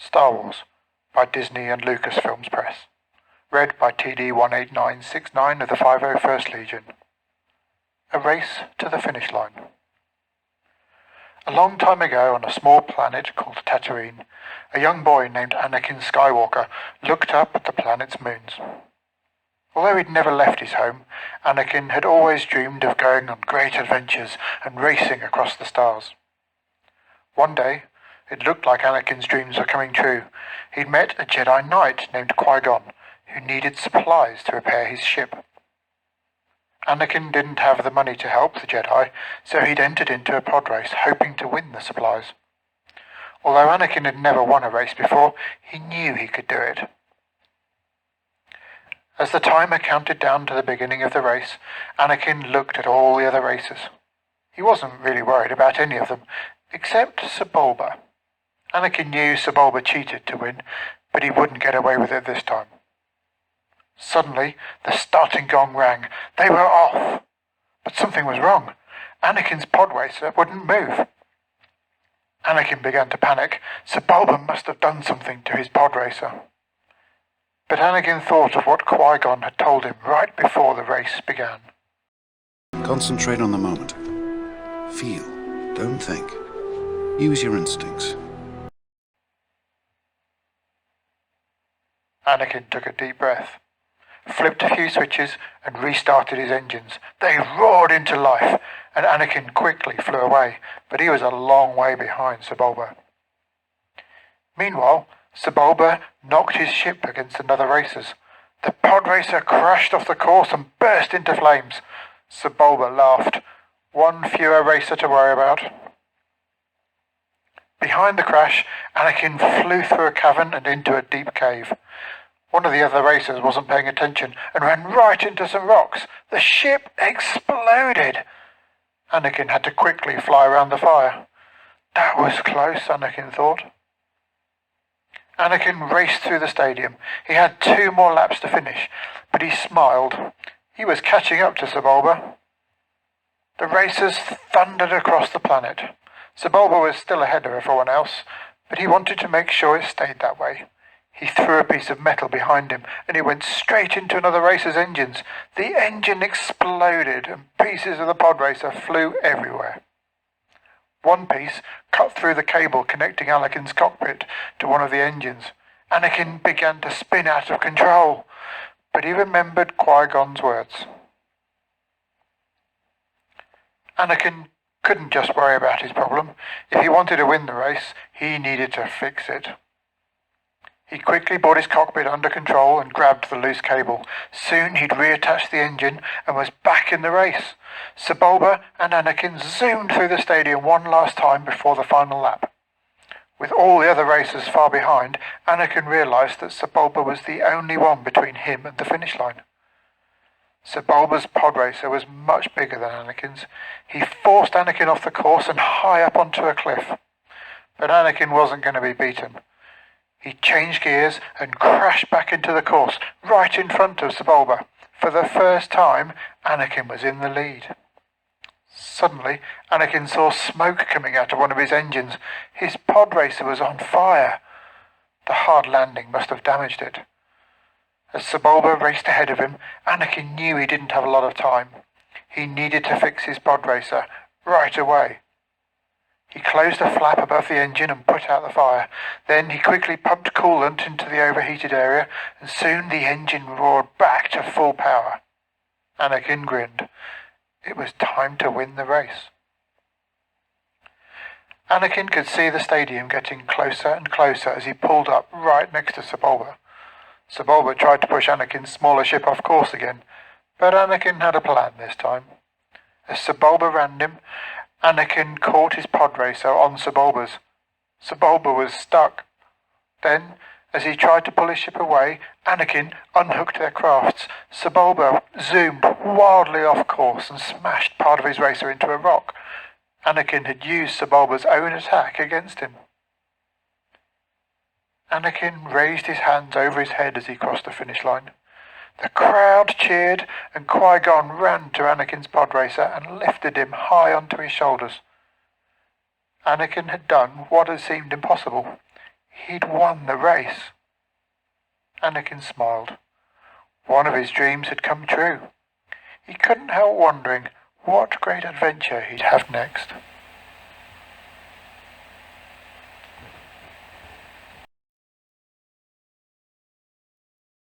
Star Wars by Disney and Lucasfilms Press. Read by TD 18969 of the 501st Legion. A Race to the Finish Line. A long time ago on a small planet called Tatooine, a young boy named Anakin Skywalker looked up at the planet's moons. Although he'd never left his home, Anakin had always dreamed of going on great adventures and racing across the stars. One day, it looked like Anakin's dreams were coming true. He'd met a Jedi Knight named Qui-Gon, who needed supplies to repair his ship. Anakin didn't have the money to help the Jedi, so he'd entered into a pod race, hoping to win the supplies. Although Anakin had never won a race before, he knew he could do it. As the timer counted down to the beginning of the race, Anakin looked at all the other racers. He wasn't really worried about any of them, except Sebulba. Anakin knew Sebulba cheated to win, but he wouldn't get away with it this time. Suddenly, the starting gong rang. They were off! But something was wrong. Anakin's pod racer wouldn't move. Anakin began to panic. Sebulba must have done something to his pod racer. But Anakin thought of what Qui-Gon had told him right before the race began. Concentrate on the moment. Feel. Don't think. Use your instincts. Anakin took a deep breath, flipped a few switches and restarted his engines. They roared into life, and Anakin quickly flew away, but he was a long way behind Sebulba. Meanwhile, Sebulba knocked his ship against another racer's. The pod racer crashed off the course and burst into flames. Sebulba laughed. One fewer racer to worry about. Behind the crash, Anakin flew through a cavern and into a deep cave. One of the other racers wasn't paying attention and ran right into some rocks. The ship exploded. Anakin had to quickly fly around the fire. That was close, Anakin thought. Anakin raced through the stadium. He had 2 more laps to finish, but he smiled. He was catching up to Sebulba. The racers thundered across the planet. Sebulba was still ahead of everyone else, but he wanted to make sure it stayed that way. He threw a piece of metal behind him, and it went straight into another racer's engines. The engine exploded, and pieces of the pod racer flew everywhere. One piece cut through the cable connecting Anakin's cockpit to one of the engines. Anakin began to spin out of control, but he remembered Qui-Gon's words. Anakin couldn't just worry about his problem. If he wanted to win the race, he needed to fix it. He quickly brought his cockpit under control and grabbed the loose cable. Soon he'd reattached the engine and was back in the race. Sebulba and Anakin zoomed through the stadium one last time before the final lap. With all the other racers far behind, Anakin realized that Sebulba was the only one between him and the finish line. Sebulba's pod racer was much bigger than Anakin's. He forced Anakin off the course and high up onto a cliff. But Anakin wasn't going to be beaten. He changed gears and crashed back into the course, right in front of Sebulba. For the first time, Anakin was in the lead. Suddenly, Anakin saw smoke coming out of one of his engines. His pod racer was on fire. The hard landing must have damaged it. As Sebulba raced ahead of him, Anakin knew he didn't have a lot of time. He needed to fix his pod racer right away. He closed a flap above the engine and put out the fire. Then he quickly pumped coolant into the overheated area, and soon the engine roared back to full power. Anakin grinned. It was time to win the race. Anakin could see the stadium getting closer and closer as he pulled up right next to Sebulba. Sebulba tried to push Anakin's smaller ship off course again, but Anakin had a plan this time. As Sebulba ran him, Anakin caught his pod racer on Sebulba's. Sebulba was stuck. Then, as he tried to pull his ship away, Anakin unhooked their crafts. Sebulba zoomed wildly off course and smashed part of his racer into a rock. Anakin had used Sebulba's own attack against him. Anakin raised his hands over his head as he crossed the finish line. The crowd cheered, and Qui-Gon ran to Anakin's pod racer and lifted him high onto his shoulders. Anakin had done what had seemed impossible. He'd won the race. Anakin smiled. One of his dreams had come true. He couldn't help wondering what great adventure he'd have next.